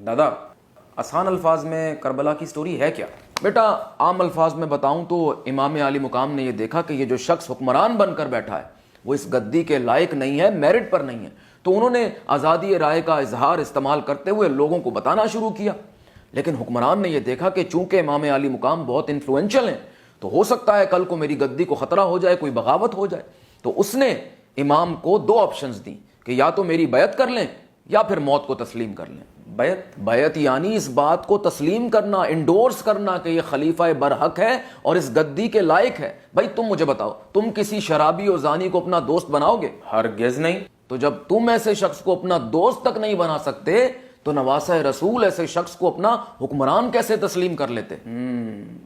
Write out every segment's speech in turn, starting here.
دادا آسان الفاظ میں کربلا کی سٹوری ہے کیا؟ بیٹا عام الفاظ میں بتاؤں تو امام علی مقام نے یہ دیکھا کہ یہ جو شخص حکمران بن کر بیٹھا ہے وہ اس گدی کے لائق نہیں ہے، میرٹ پر نہیں ہے، تو انہوں نے آزادی رائے کا اظہار استعمال کرتے ہوئے لوگوں کو بتانا شروع کیا۔ لیکن حکمران نے یہ دیکھا کہ چونکہ امام علی مقام بہت انفلوئنشل ہیں تو ہو سکتا ہے کل کو میری گدی کو خطرہ ہو جائے، کوئی بغاوت ہو جائے، تو اس نے امام کو دو آپشنز دی کہ یا تو میری بیعت کر لیں یا پھر موت کو تسلیم کر لیں۔ بیعت یعنی اس بات کو تسلیم کرنا، انڈورس کرنا کہ یہ خلیفہ برحق ہے اور اس گدی کے لائق ہے۔ بھائی تم مجھے بتاؤ، تم کسی شرابی اور زانی کو اپنا دوست بناؤ گے؟ ہرگز نہیں۔ تو جب تم ایسے شخص کو اپنا دوست تک نہیں بنا سکتے تو نواسہ رسول ایسے شخص کو اپنا حکمران کیسے تسلیم کر لیتے؟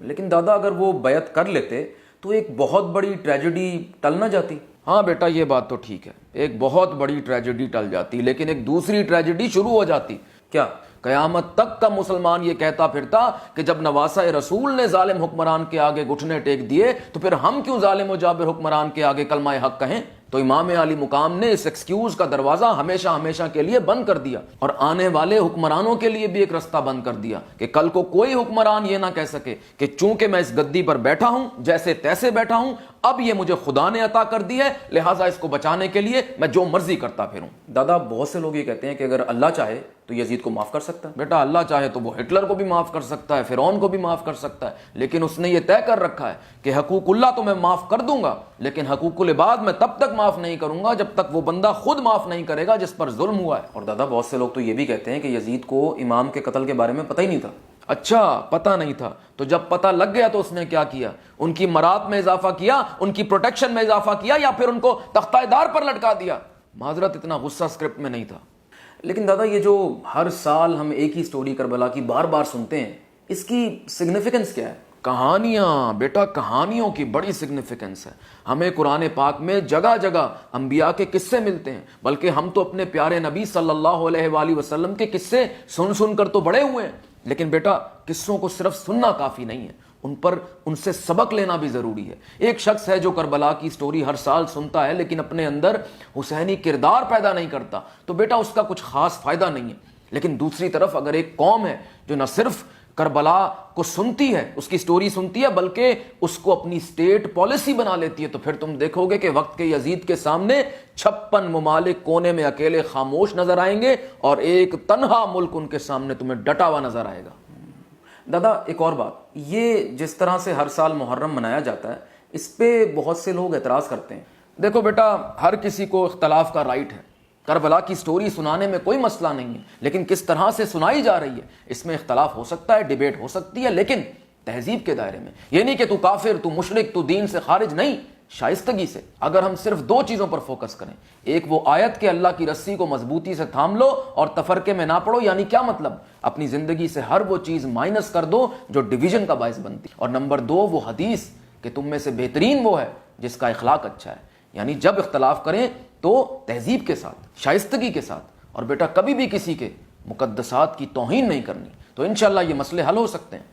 لیکن دادا اگر وہ بیعت کر لیتے تو ایک بہت بڑی ٹریجڈی ٹل نہ جاتی؟ ہاں بیٹا یہ بات تو ٹھیک ہے، ایک بہت بڑی ٹریجڈی ٹل جاتی، لیکن ایک دوسری ٹریجڈی شروع ہو جاتی۔ کیا؟ قیامت تک کا مسلمان یہ کہتا پھرتا کہ جب نواسہ رسول نے ظالم حکمران کے آگے گھٹنے ٹیک دیے تو پھر ہم کیوں ظالم و جابر حکمران کے آگے کلمہ حق کہیں؟ تو امام علی مقام نے اس ایکسکیوز کا دروازہ ہمیشہ ہمیشہ کے لیے بند کر دیا، اور آنے والے حکمرانوں کے لیے بھی ایک رستہ بند کر دیا کہ کل کو کوئی حکمران یہ نہ کہہ سکے کہ چونکہ میں اس گدی پر بیٹھا ہوں، جیسے تیسے بیٹھا ہوں، اب یہ مجھے خدا نے عطا کر دی ہے، لہٰذا اس کو بچانے کے لیے میں جو مرضی کرتا پھروں۔ دادا بہت سے لوگ یہ کہتے ہیں کہ اگر اللہ چاہے تو یزید کو معاف کر سکتا ہے۔ بیٹا اللہ چاہے تو وہ ہٹلر کو بھی معاف کر سکتا ہے، فرعون کو بھی معاف کر سکتا ہے، لیکن اس نے یہ طے کر رکھا ہے کہ حقوق اللہ تو میں معاف کر دوں گا، لیکن حقوق العباد میں تب تک معاف نہیں کروں گا جب تک وہ بندہ خود معاف نہیں کرے گا جس پر ظلم ہوا ہے۔ اور دادا بہت سے لوگ تو یہ بھی کہتے ہیں کہ یزید کو امام کے قتل کے بارے میں پتہ ہی نہیں تھا۔ اچھا پتہ نہیں تھا، تو جب پتہ لگ گیا تو اس نے کیا کیا؟ ان کی مراد میں اضافہ کیا، ان کی پروٹیکشن میں اضافہ کیا، یا پھر ان کو تختہ دار پر لٹکا دیا؟ معذرت اتنا غصہ اسکرپٹ میں نہیں تھا۔ لیکن دادا یہ جو ہر سال ہم ایک ہی سٹوری کربلا کی بار بار سنتے ہیں، اس کی سگنیفیکنس کیا ہے؟ کہانیاں بیٹا، کہانیوں کی بڑی سگنیفیکنس ہے۔ ہمیں قرآن پاک میں جگہ جگہ انبیاء کے قصے ملتے ہیں، بلکہ ہم تو اپنے پیارے نبی صلی اللہ علیہ وآلہ وسلم کے قصے سن سن کر تو بڑے ہوئے ہیں۔ لیکن بیٹا قصوں کو صرف سننا کافی نہیں ہے، ان سے سبق لینا بھی ضروری ہے۔ ایک شخص ہے جو کربلا کی سٹوری ہر سال سنتا ہے لیکن اپنے اندر حسینی کردار پیدا نہیں کرتا، تو بیٹا اس کا کچھ خاص فائدہ نہیں ہے۔ لیکن دوسری طرف اگر ایک قوم ہے جو نہ صرف کربلا کو سنتی ہے، اس کی سٹوری سنتی ہے، بلکہ اس کو اپنی سٹیٹ پالیسی بنا لیتی ہے، تو پھر تم دیکھو گے کہ وقت کے یزید کے سامنے 56 ممالک کونے میں اکیلے خاموش نظر آئیں گے اور ایک تنہا ملک ان کے سامنے تمہیں ڈٹا ہوا نظر آئے گا۔ دادا ایک اور بات، یہ جس طرح سے ہر سال محرم منایا جاتا ہے اس پہ بہت سے لوگ اعتراض کرتے ہیں۔ دیکھو بیٹا ہر کسی کو اختلاف کا رائٹ ہے، کربلا کی سٹوری سنانے میں کوئی مسئلہ نہیں ہے، لیکن کس طرح سے سنائی جا رہی ہے اس میں اختلاف ہو سکتا ہے، ڈیبیٹ ہو سکتی ہے، لیکن تہذیب کے دائرے میں۔ یہ نہیں کہ تو کافر، تو مشرک، تو دین سے خارج، نہیں، شائستگی سے۔ اگر ہم صرف دو چیزوں پر فوکس کریں، ایک وہ آیت کہ اللہ کی رسی کو مضبوطی سے تھام لو اور تفرقے میں نہ پڑو، یعنی کیا مطلب؟ اپنی زندگی سے ہر وہ چیز مائنس کر دو جو ڈویژن کا باعث بنتی، اور نمبر دو وہ حدیث کہ تم میں سے بہترین وہ ہے جس کا اخلاق اچھا ہے۔ یعنی جب اختلاف کریں تو تہذیب کے ساتھ، شائستگی کے ساتھ، اور بیٹا کبھی بھی کسی کے مقدسات کی توہین نہیں کرنی، تو انشاءاللہ یہ مسئلے حل ہو سکتے ہیں۔